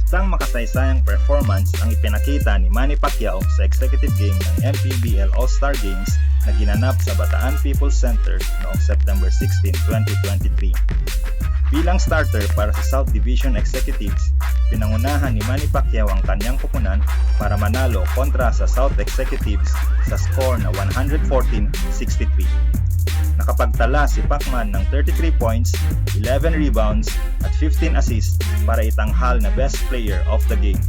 Isang makasaysayang performance ang ipinakita ni Manny Pacquiao sa executive game ng MPBL All-Star Games na ginanap sa Bataan People's Center noong September 16, 2023. Bilang starter para sa South Division Executives, pinangunahan ni Manny Pacquiao ang kanyang koponan para manalo kontra sa South Executives sa score na 114-63. Nakapagtala si Pacman ng 33 points, 11 rebounds at 15 assists para itanghal na best player of the game.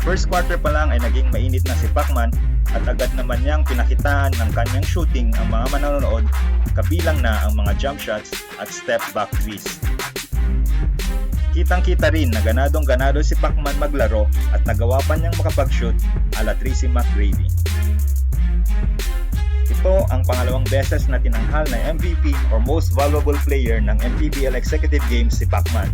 First quarter pa lang ay naging mainit na si Pacman at agad naman niyang pinakitaan ng kanyang shooting ang mga manonood, kabilang na ang mga jump shots at step back threes. Kitang-kita rin na ganadong-ganado si Pacman maglaro at nagawa pa niyang makapag-shoot ala Tracy McGrady. Ito ang pangalawang beses na tinanghal na MVP or Most Valuable Player ng MPBL Executive Games si Pacman.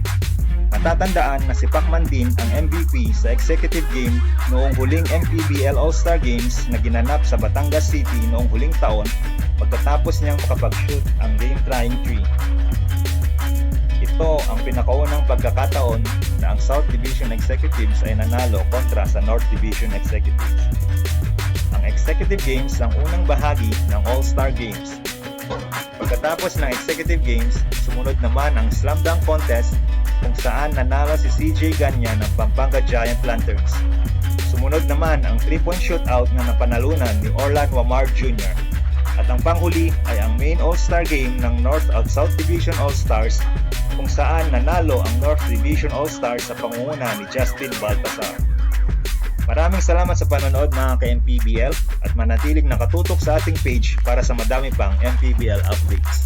Matatandaan na si Pacman din ang MVP sa Executive Game noong huling MPBL All-Star Games na ginanap sa Batangas City noong huling taon pagkatapos niyang makapag-shoot ang game-tying 3. Ito ang pinakaunang pagkakataon na ang South Division Executives ay nanalo kontra sa North Division Executives. Ang Executive Games ang unang bahagi ng All-Star Games. Pagkatapos ng Executive Games, sumunod naman ang Slam Dunk Contest kung saan nanalo si CJ Ganya ng Pampanga Giant Lanterns. Sumunod naman ang 3-point shootout na napanalunan ni Orlan Wamar Jr. At ang panghuli ay ang main All-Star Game ng North at South Division All-Stars kung saan nanalo ang North Division All-Stars sa pangunguna ni Justin Baltasar. Maraming salamat sa panonood mga ka-MPBL at manatiling nakatutok sa ating page para sa madami pang MPBL updates.